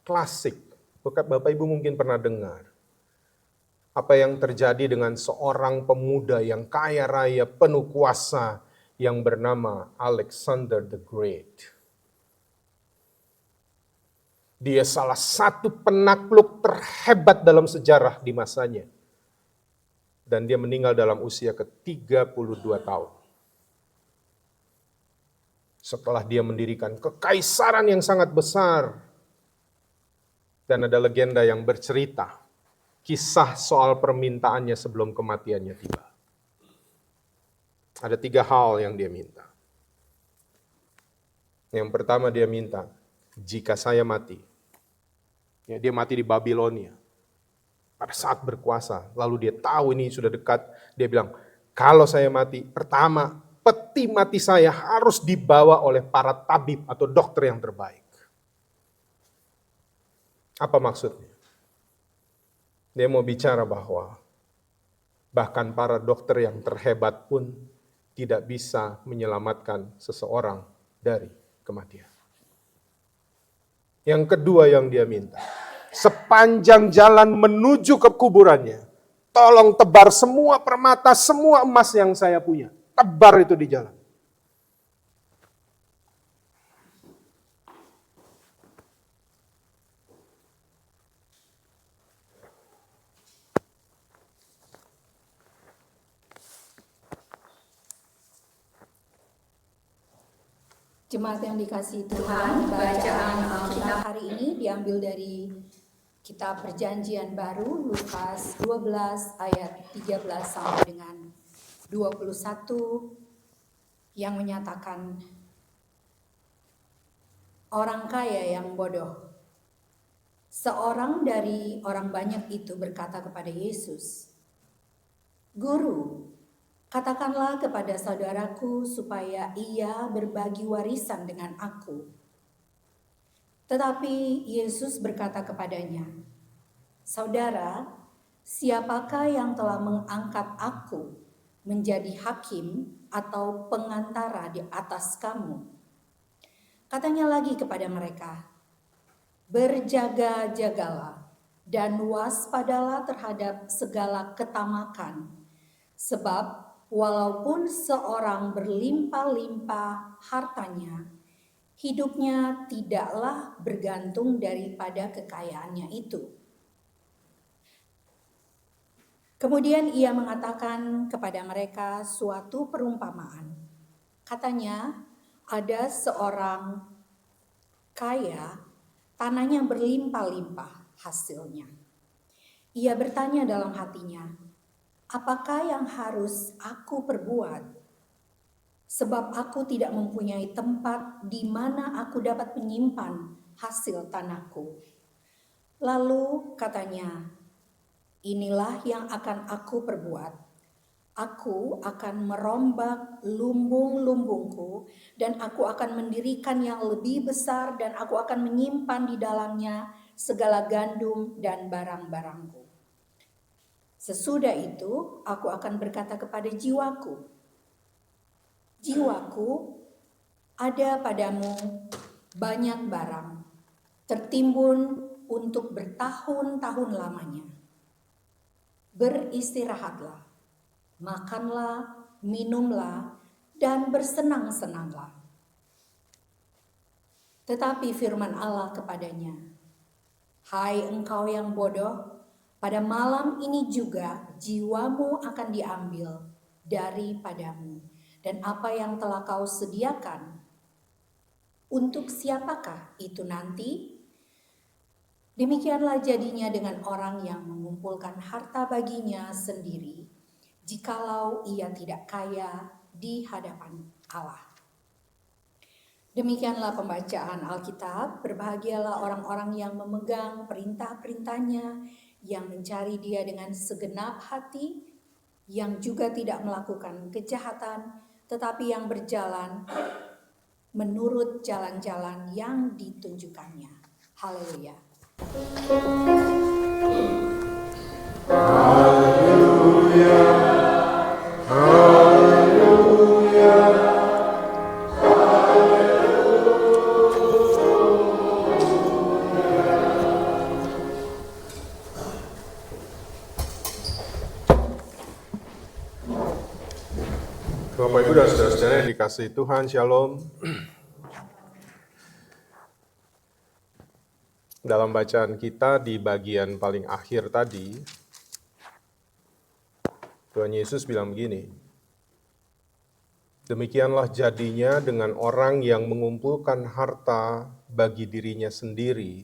klasik. Bapak Ibu mungkin pernah dengar. Apa yang terjadi dengan seorang pemuda yang kaya raya, penuh kuasa, yang bernama Alexander the Great. Dia salah satu penakluk terhebat dalam sejarah di masanya. Dan dia meninggal dalam usia ke-32 tahun. Setelah dia mendirikan kekaisaran yang sangat besar. Dan ada legenda yang bercerita kisah soal permintaannya sebelum kematiannya tiba. Ada 3 hal yang dia minta. Yang pertama dia minta, jika saya mati, ya, dia mati di Babilonia. Pada saat berkuasa, lalu dia tahu ini sudah dekat, dia bilang, kalau saya mati, pertama, peti mati saya harus dibawa oleh para tabib atau dokter yang terbaik. Apa maksudnya? Dia mau bicara bahwa bahkan para dokter yang terhebat pun tidak bisa menyelamatkan seseorang dari kematian. Yang kedua yang dia minta, sepanjang jalan menuju ke kuburannya, tolong tebar semua permata, semua emas yang saya punya. Tebar itu di jalan. Jemaat yang dikasihi Tuhan, bacaan Alkitab hari ini diambil dari Kitab Perjanjian Baru, Lukas 12 ayat 13 sampai dengan 21 yang menyatakan orang kaya yang bodoh. Seorang dari orang banyak itu berkata kepada Yesus, "Guru, katakanlah kepada saudaraku supaya ia berbagi warisan dengan aku." Tetapi Yesus berkata kepadanya, "Saudara, siapakah yang telah mengangkat aku menjadi hakim atau pengantara di atas kamu?" Katanya lagi kepada mereka, "Berjaga-jagalah dan waspadalah terhadap segala ketamakan, sebab walaupun seorang berlimpah-limpah hartanya, hidupnya tidaklah bergantung daripada kekayaannya itu." Kemudian ia mengatakan kepada mereka suatu perumpamaan. Katanya, ada seorang kaya, tanahnya berlimpah-limpah hasilnya. Ia bertanya dalam hatinya, "Apakah yang harus aku perbuat? Sebab aku tidak mempunyai tempat di mana aku dapat menyimpan hasil tanahku." Lalu katanya, "Inilah yang akan aku perbuat. Aku akan merombak lumbung-lumbungku dan aku akan mendirikan yang lebih besar dan aku akan menyimpan di dalamnya segala gandum dan barang-barangku. Sesudah itu aku akan berkata kepada jiwaku, 'Jiwaku, ada padamu banyak barang, tertimbun untuk bertahun-tahun lamanya. Beristirahatlah, makanlah, minumlah, dan bersenang-senanglah.' Tetapi firman Allah kepadanya, 'Hai engkau yang bodoh, pada malam ini juga jiwamu akan diambil daripadamu. Dan apa yang telah kau sediakan, untuk siapakah itu nanti?' Demikianlah jadinya dengan orang yang mengumpulkan harta baginya sendiri, jikalau ia tidak kaya di hadapan Allah." Demikianlah pembacaan Alkitab. Berbahagialah orang-orang yang memegang perintah-perintahnya, yang mencari Dia dengan segenap hati, yang juga tidak melakukan kejahatan, tetapi yang berjalan menurut jalan-jalan yang ditunjukkannya. Haleluya. Haleluya. Haleluya. dikasihi Tuhan, Shalom. Dalam bacaan kita di bagian paling akhir tadi, Tuhan Yesus bilang begini, demikianlah jadinya dengan orang yang mengumpulkan harta bagi dirinya sendiri,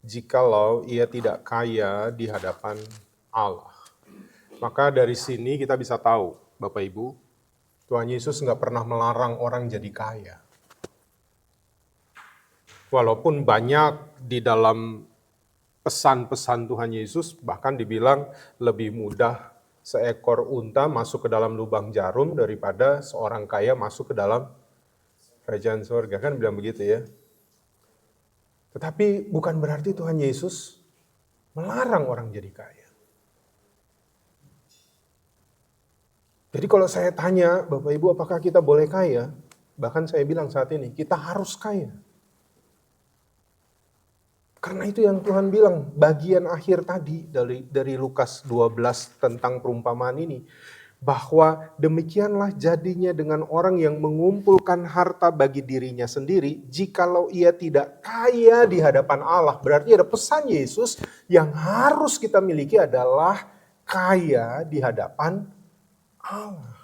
jikalau ia tidak kaya di hadapan Allah. Maka dari sini kita bisa tahu, Bapak Ibu, Tuhan Yesus nggak pernah melarang orang jadi kaya. Walaupun banyak di dalam pesan-pesan Tuhan Yesus, bahkan dibilang lebih mudah seekor unta masuk ke dalam lubang jarum daripada seorang kaya masuk ke dalam kerajaan surga. Kan bilang begitu ya. Tetapi bukan berarti Tuhan Yesus melarang orang jadi kaya. Jadi kalau saya tanya, Bapak Ibu, apakah kita boleh kaya? Bahkan saya bilang saat ini, kita harus kaya. Karena itu yang Tuhan bilang, bagian akhir tadi dari Lukas 12 tentang perumpamaan ini, bahwa demikianlah jadinya dengan orang yang mengumpulkan harta bagi dirinya sendiri, jikalau ia tidak kaya di hadapan Allah. Berarti ada pesan Yesus yang harus kita miliki adalah kaya di hadapan Allah.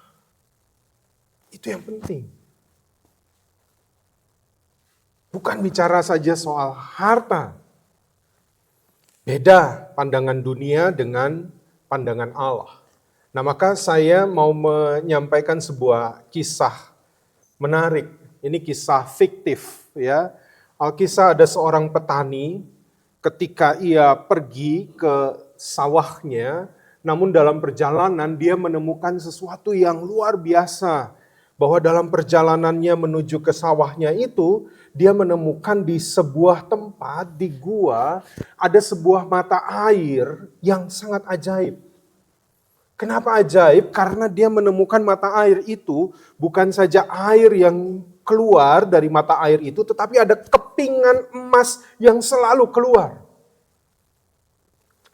Itu yang penting. Bukan bicara saja soal harta. Beda pandangan dunia dengan pandangan Allah. Nah, maka saya mau menyampaikan sebuah kisah menarik. Ini kisah fiktif ya. Alkisah ada seorang petani ketika ia pergi ke sawahnya, namun dalam perjalanan dia menemukan sesuatu yang luar biasa. Bahwa dalam perjalanannya menuju ke sawahnya itu, dia menemukan di sebuah tempat, di gua, ada sebuah mata air yang sangat ajaib. Kenapa ajaib? Karena dia menemukan mata air itu bukan saja air yang keluar dari mata air itu, tetapi ada kepingan emas yang selalu keluar.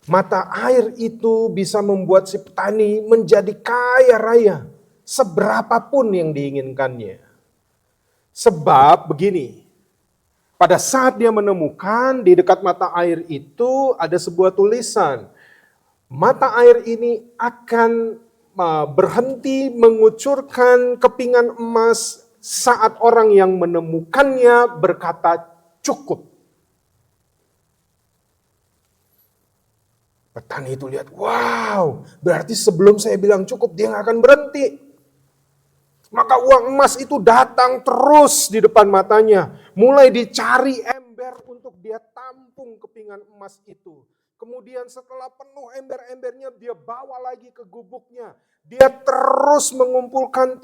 Mata air itu bisa membuat si petani menjadi kaya raya, seberapapun yang diinginkannya. Sebab begini, pada saat dia menemukan di dekat mata air itu ada sebuah tulisan, mata air ini akan berhenti mengucurkan kepingan emas saat orang yang menemukannya berkata cukup. Petani itu lihat, wow, berarti sebelum saya bilang cukup, dia nggak akan berhenti. Maka uang emas itu datang terus di depan matanya. Mulai dicari ember untuk dia tampung kepingan emas itu. Kemudian setelah penuh ember-embernya, dia bawa lagi ke gubuknya. Dia terus mengumpulkan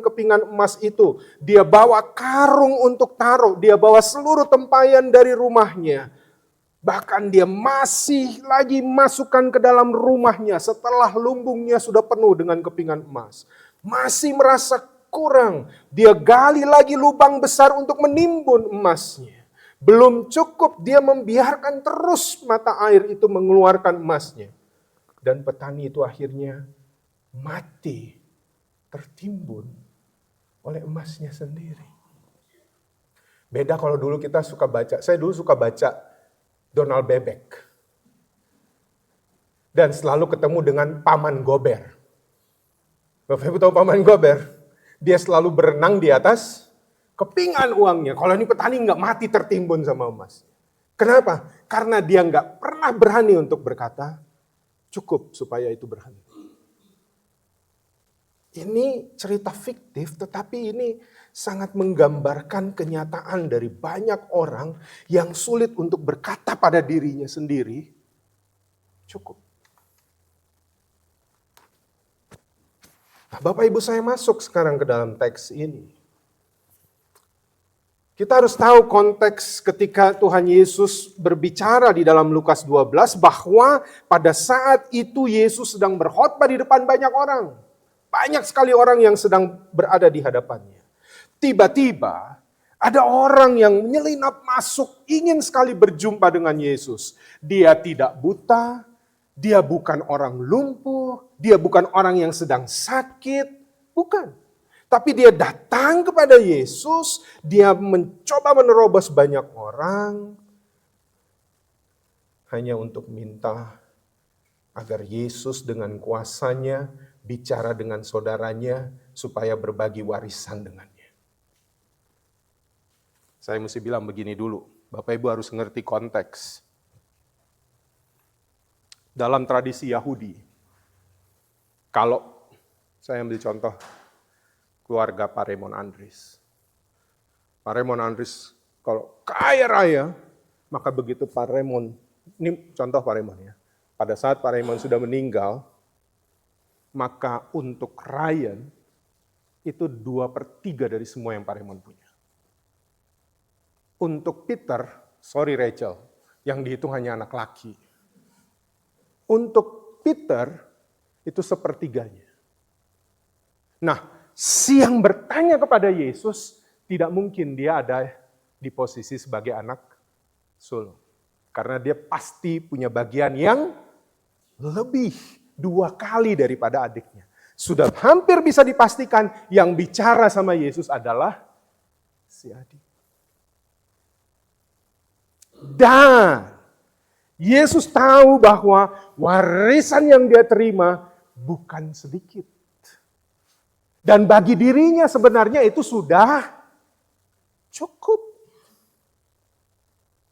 kepingan emas itu. Dia bawa karung untuk taruh, dia bawa seluruh tempayan dari rumahnya. Bahkan dia masih lagi masukkan ke dalam rumahnya setelah lumbungnya sudah penuh dengan kepingan emas. Masih merasa kurang, dia gali lagi lubang besar untuk menimbun emasnya. Belum cukup, dia membiarkan terus mata air itu mengeluarkan emasnya. Dan petani itu akhirnya mati, tertimbun oleh emasnya sendiri. Beda kalau dulu kita suka baca, saya dulu suka baca Donald Bebek. Dan selalu ketemu dengan Paman Gober. Bapak Ibu tahu Paman Gober? Dia selalu berenang di atas kepingan uangnya. Kalau ini petani nggak mati tertimbun sama emas. Kenapa? Karena dia nggak pernah berani untuk berkata cukup supaya itu berhenti. Ini cerita fiktif, tetapi ini sangat menggambarkan kenyataan dari banyak orang yang sulit untuk berkata pada dirinya sendiri, cukup. Nah, Bapak Ibu, saya masuk sekarang ke dalam teks ini. Kita harus tahu konteks ketika Tuhan Yesus berbicara di dalam Lukas 12 bahwa pada saat itu Yesus sedang berkhotbah di depan banyak orang. Banyak sekali orang yang sedang berada di hadapannya. Tiba-tiba ada orang yang menyelinap masuk, ingin sekali berjumpa dengan Yesus. Dia tidak buta, dia bukan orang lumpuh, dia bukan orang yang sedang sakit, bukan. Tapi dia datang kepada Yesus, dia mencoba menerobos banyak orang, hanya untuk minta agar Yesus dengan kuasanya bicara dengan saudaranya supaya berbagi warisan dengannya. Saya mesti bilang begini dulu, Bapak Ibu harus ngerti konteks. Dalam tradisi Yahudi, kalau saya ambil contoh keluarga Paremon Andris. Paremon Andris kalau kaya raya, maka begitu Paremon, ini contoh Paremon ya, pada saat Paremon sudah meninggal, maka untuk Ryan, itu 2/3 dari semua yang Paremon punya. Untuk Peter, sorry Rachel, yang dihitung hanya anak laki. Untuk Peter, itu 1/3. Nah, si yang bertanya kepada Yesus, tidak mungkin dia ada di posisi sebagai anak sulung. Karena dia pasti punya bagian yang lebih 2 kali daripada adiknya. Sudah hampir bisa dipastikan yang bicara sama Yesus adalah si adik. Dan Yesus tahu bahwa warisan yang dia terima bukan sedikit. Dan bagi dirinya sebenarnya itu sudah cukup.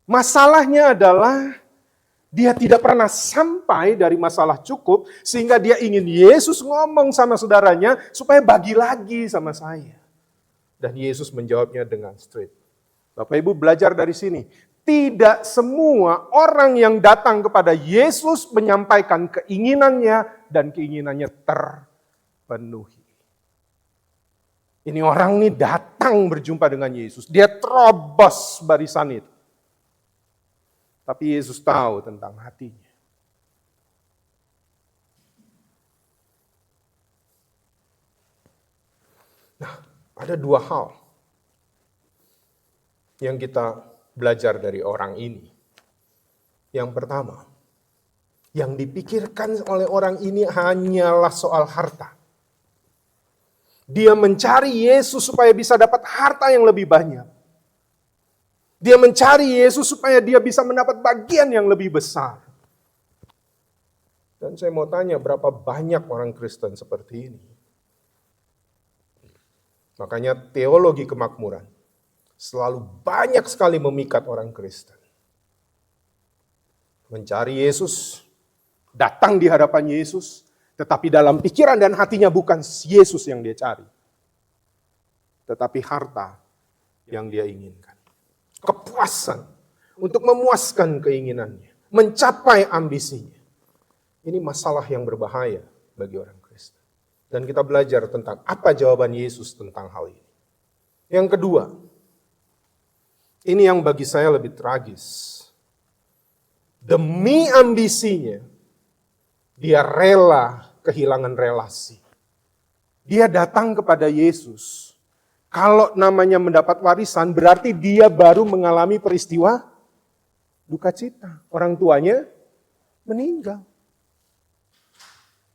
Masalahnya adalah dia tidak pernah sampai dari masalah cukup sehingga dia ingin Yesus ngomong sama saudaranya supaya bagi lagi sama saya. Dan Yesus menjawabnya dengan straight. Bapak Ibu belajar dari sini. Tidak semua orang yang datang kepada Yesus menyampaikan keinginannya dan keinginannya terpenuhi. Ini orang ini datang berjumpa dengan Yesus. Dia terobos barisan itu. Tapi Yesus tahu tentang hatinya. Nah, ada 2 hal yang kita belajar dari orang ini. Yang pertama, yang dipikirkan oleh orang ini hanyalah soal harta. Dia mencari Yesus supaya bisa dapat harta yang lebih banyak. Dia mencari Yesus supaya dia bisa mendapat bagian yang lebih besar. Dan saya mau tanya, berapa banyak orang Kristen seperti ini? Makanya teologi kemakmuran selalu banyak sekali memikat orang Kristen. Mencari Yesus, datang di hadapan Yesus, tetapi dalam pikiran dan hatinya bukan Yesus yang dia cari. Tetapi harta yang dia inginkan. Kepuasan untuk memuaskan keinginannya. Mencapai ambisinya. Ini masalah yang berbahaya bagi orang Kristen. Dan kita belajar tentang apa jawaban Yesus tentang hal ini. Yang kedua, ini yang bagi saya lebih tragis. Demi ambisinya, dia rela kehilangan relasi. Dia datang kepada Yesus. Kalau namanya mendapat warisan, berarti dia baru mengalami peristiwa duka cita. Orang tuanya meninggal.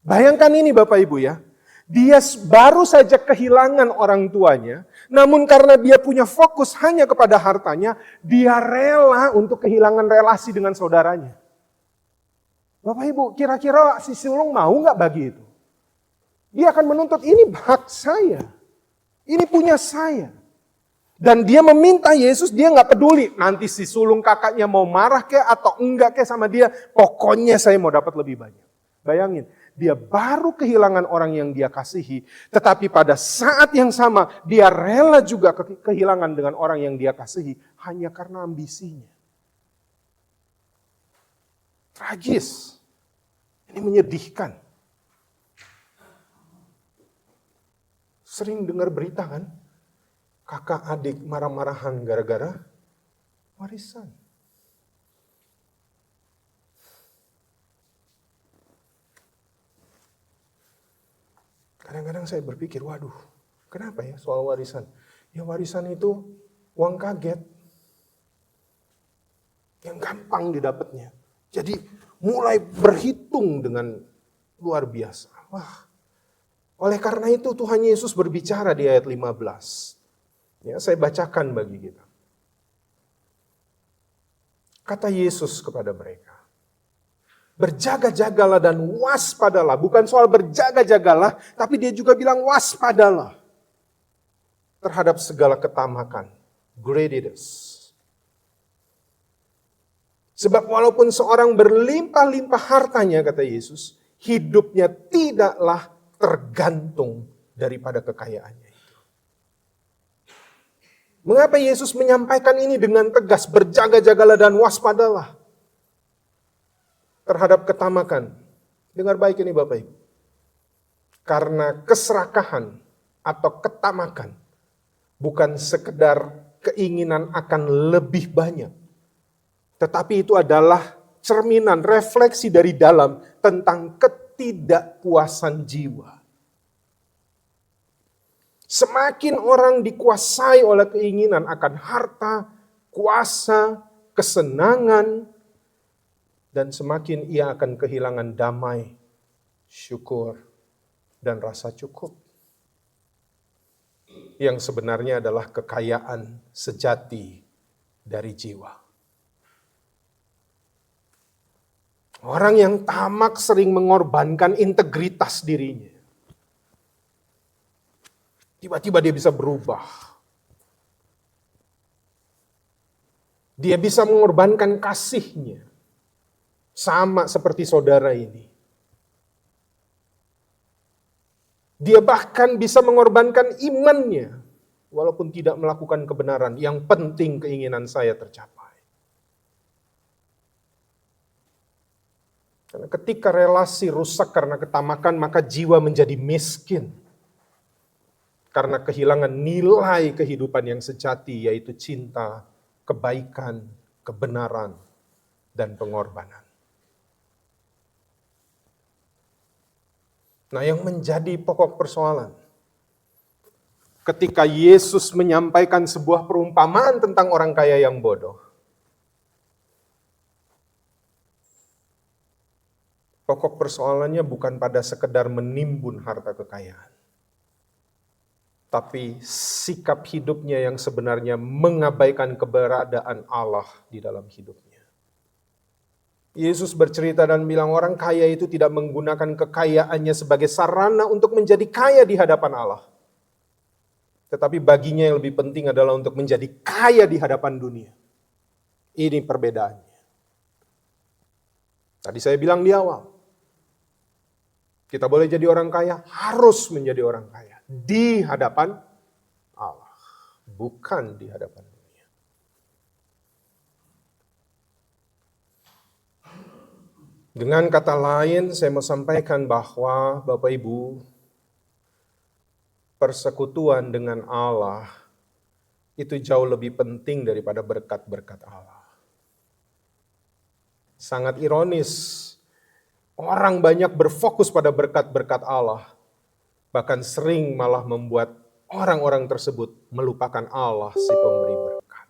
Bayangkan ini Bapak Ibu ya. Dia baru saja kehilangan orang tuanya, namun karena dia punya fokus hanya kepada hartanya, dia rela untuk kehilangan relasi dengan saudaranya. Bapak Ibu, kira-kira si sulung mau nggak bagi itu? Dia akan menuntut, ini hak saya. Ini punya saya. Dan dia meminta Yesus, dia nggak peduli. Nanti si sulung kakaknya mau marah kek atau enggak kek sama dia. Pokoknya saya mau dapat lebih banyak. Bayangin, dia baru kehilangan orang yang dia kasihi. Tetapi pada saat yang sama, dia rela juga kehilangan dengan orang yang dia kasihi. Hanya karena ambisinya. Tragis. Ini menyedihkan. Sering dengar berita kan? Kakak adik marah-marahan gara-gara warisan. Kadang-kadang saya berpikir, waduh, kenapa ya soal warisan? Ya warisan itu uang kaget. Yang gampang didapatnya. Jadi mulai berhitung dengan luar biasa. Wah, Oleh karena itu Tuhan Yesus berbicara di ayat 15. Ya, saya bacakan bagi kita. Kata Yesus kepada mereka, berjaga-jagalah dan waspadalah. Bukan soal berjaga-jagalah, tapi dia juga bilang waspadalah terhadap segala ketamakan, greediness. Sebab walaupun seorang berlimpah-limpah hartanya, kata Yesus, hidupnya tidaklah tergantung daripada kekayaannya itu. Mengapa Yesus menyampaikan ini dengan tegas, berjaga-jagalah dan waspadalah terhadap ketamakan? Dengar baik ini Bapak Ibu. Karena keserakahan atau ketamakan bukan sekedar keinginan akan lebih banyak, tetapi itu adalah cerminan, refleksi dari dalam tentang ketidakpuasan jiwa. Semakin orang dikuasai oleh keinginan akan harta, kuasa, kesenangan, dan semakin ia akan kehilangan damai, syukur, dan rasa cukup. Yang sebenarnya adalah kekayaan sejati dari jiwa. Orang yang tamak sering mengorbankan integritas dirinya. Tiba-tiba dia bisa berubah. Dia bisa mengorbankan kasihnya. Sama seperti saudara ini. Dia bahkan bisa mengorbankan imannya. Walaupun tidak melakukan kebenaran. Yang penting keinginan saya tercapai. Karena ketika relasi rusak karena ketamakan, maka jiwa menjadi miskin. Karena kehilangan nilai kehidupan yang sejati, yaitu cinta, kebaikan, kebenaran, dan pengorbanan. Nah, yang menjadi pokok persoalan, ketika Yesus menyampaikan sebuah perumpamaan tentang orang kaya yang bodoh, pokok persoalannya bukan pada sekedar menimbun harta kekayaan, tapi sikap hidupnya yang sebenarnya mengabaikan keberadaan Allah di dalam hidupnya. Yesus bercerita dan bilang orang kaya itu tidak menggunakan kekayaannya sebagai sarana untuk menjadi kaya di hadapan Allah. Tetapi baginya yang lebih penting adalah untuk menjadi kaya di hadapan dunia. Ini perbedaannya. Tadi saya bilang di awal, kita boleh jadi orang kaya, harus menjadi orang kaya di hadapan Allah, bukan di hadapan dunia. Dengan kata lain, saya mau sampaikan bahwa Bapak Ibu, persekutuan dengan Allah itu jauh lebih penting daripada berkat-berkat Allah. Sangat ironis, orang banyak berfokus pada berkat-berkat Allah, bahkan sering malah membuat orang-orang tersebut melupakan Allah si pemberi berkat.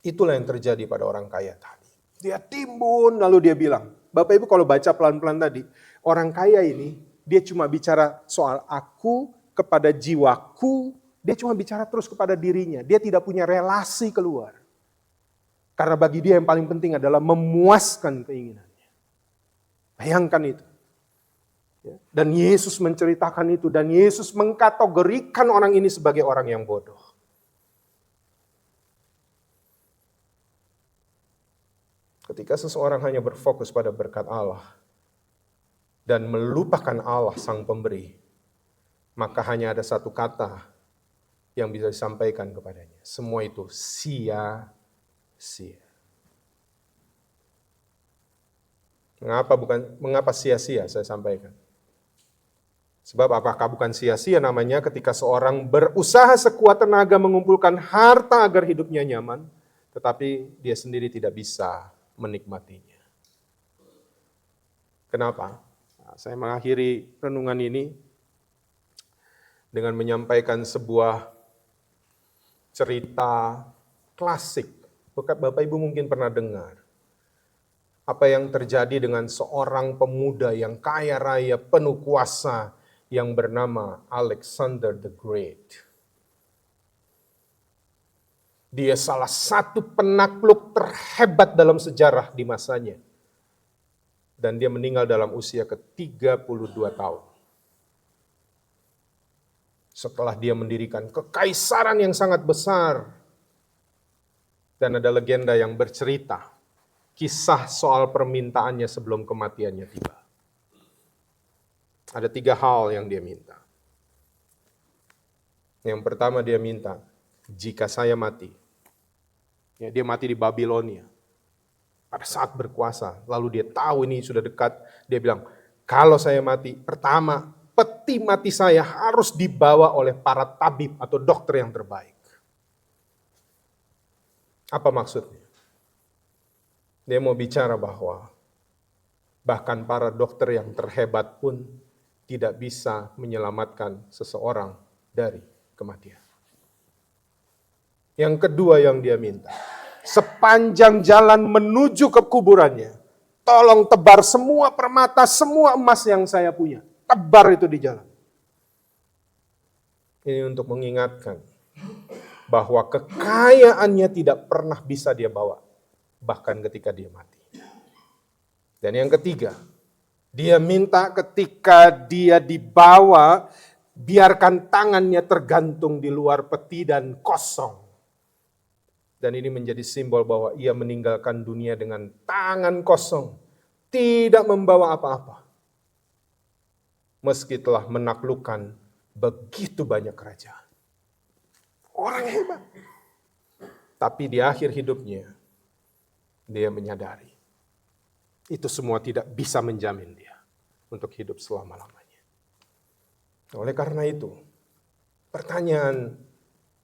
Itulah yang terjadi pada orang kaya tadi. Dia timbun, lalu dia bilang, Bapak Ibu kalau baca pelan-pelan tadi, orang kaya ini, dia cuma bicara soal aku kepada jiwaku, dia cuma bicara terus kepada dirinya, dia tidak punya relasi keluar. Karena bagi dia yang paling penting adalah memuaskan keinginannya. Bayangkan itu. Dan Yesus menceritakan itu, dan Yesus mengkategorikan orang ini sebagai orang yang bodoh. Ketika seseorang hanya berfokus pada berkat Allah dan melupakan Allah sang pemberi, maka hanya ada satu kata yang bisa disampaikan kepadanya. Semua itu sia-sia. Mengapa sia-sia saya sampaikan? Sebab apakah bukan sia-sia namanya ketika seorang berusaha sekuat tenaga mengumpulkan harta agar hidupnya nyaman, tetapi dia sendiri tidak bisa menikmatinya. Kenapa? Nah, saya mengakhiri renungan ini dengan menyampaikan sebuah cerita klasik. Bapak Ibu mungkin pernah dengar. Apa yang terjadi dengan seorang pemuda yang kaya raya, penuh kuasa, yang bernama Alexander the Great. Dia salah satu penakluk terhebat dalam sejarah di masanya. Dan dia meninggal dalam usia ke-32 tahun. Setelah dia mendirikan kekaisaran yang sangat besar. Dan ada legenda yang bercerita kisah soal permintaannya sebelum kematiannya tiba. Ada 3 hal yang dia minta. Yang pertama dia minta, jika saya mati. Ya, dia mati di Babilonia. Pada saat berkuasa, lalu dia tahu ini sudah dekat, dia bilang, kalau saya mati, pertama, peti mati saya harus dibawa oleh para tabib atau dokter yang terbaik. Apa maksudnya? Dia mau bicara bahwa bahkan para dokter yang terhebat pun tidak bisa menyelamatkan seseorang dari kematian. Yang kedua yang dia minta, sepanjang jalan menuju ke kuburannya, tolong tebar semua permata, semua emas yang saya punya. Tebar itu di jalan. Ini untuk mengingatkan bahwa kekayaannya tidak pernah bisa dia bawa, bahkan ketika dia mati. Dan yang ketiga, dia minta ketika dia dibawa, biarkan tangannya tergantung di luar peti dan kosong. Dan ini menjadi simbol bahwa ia meninggalkan dunia dengan tangan kosong, tidak membawa apa-apa. Meski telah menaklukkan begitu banyak kerajaan. Orang hebat. Tapi di akhir hidupnya, dia menyadari, itu semua tidak bisa menjamin dia untuk hidup selama-lamanya. Oleh karena itu, pertanyaan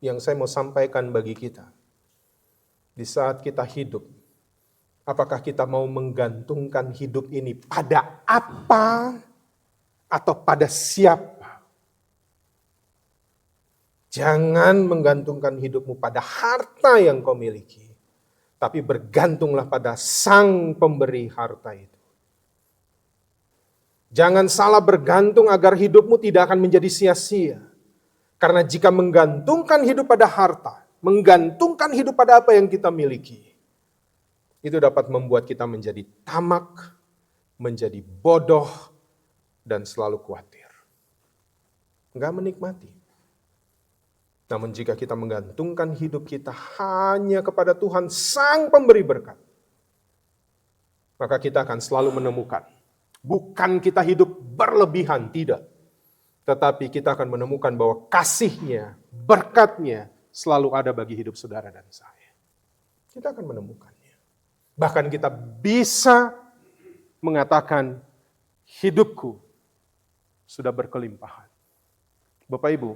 yang saya mau sampaikan bagi kita, di saat kita hidup, apakah kita mau menggantungkan hidup ini pada apa atau pada siapa? Jangan menggantungkan hidupmu pada harta yang kau miliki, tapi bergantunglah pada Sang Pemberi harta itu. Jangan salah bergantung agar hidupmu tidak akan menjadi sia-sia. Karena jika menggantungkan hidup pada harta, menggantungkan hidup pada apa yang kita miliki, itu dapat membuat kita menjadi tamak, menjadi bodoh, dan selalu khawatir. Enggak menikmati. Namun jika kita menggantungkan hidup kita hanya kepada Tuhan Sang Pemberi berkat, maka kita akan selalu menemukan, bukan kita hidup berlebihan, tidak. Tetapi kita akan menemukan bahwa kasih-Nya, berkat-Nya selalu ada bagi hidup saudara dan saya. Kita akan menemukannya. Bahkan kita bisa mengatakan, hidupku sudah berkelimpahan. Bapak Ibu,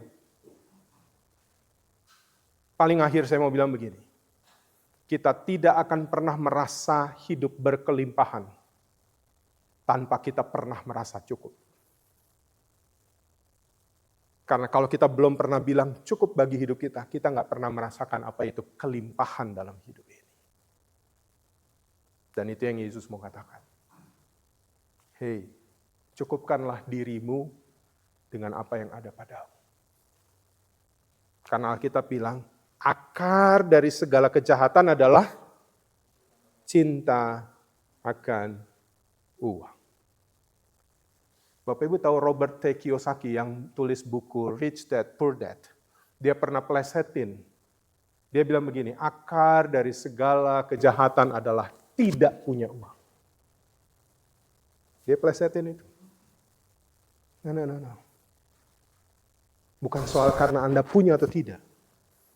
paling akhir saya mau bilang begini, kita tidak akan pernah merasa hidup berkelimpahan tanpa kita pernah merasa cukup. Karena kalau kita belum pernah bilang cukup bagi hidup kita nggak pernah merasakan apa itu kelimpahan dalam hidup ini. Dan itu yang Yesus mau katakan. Hei, cukupkanlah dirimu dengan apa yang ada padamu. Karena Alkitab bilang, akar dari segala kejahatan adalah cinta akan uang. Bapak Ibu tahu Robert T. Kiyosaki yang tulis buku Rich Dad, Poor Dad. Dia pernah plesetin. Dia bilang begini, akar dari segala kejahatan adalah tidak punya uang. Dia plesetin itu. No. Bukan soal karena Anda punya atau tidak.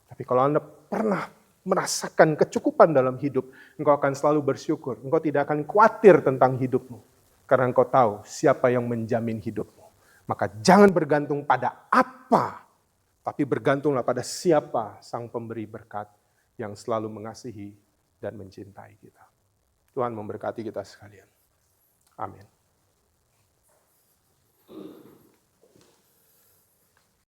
Tapi kalau Anda pernah merasakan kecukupan dalam hidup, engkau akan selalu bersyukur. Engkau tidak akan khawatir tentang hidupmu. Karena engkau tahu siapa yang menjamin hidupmu. Maka jangan bergantung pada apa, tapi bergantunglah pada siapa Sang Pemberi berkat yang selalu mengasihi dan mencintai kita. Tuhan memberkati kita sekalian. Amin.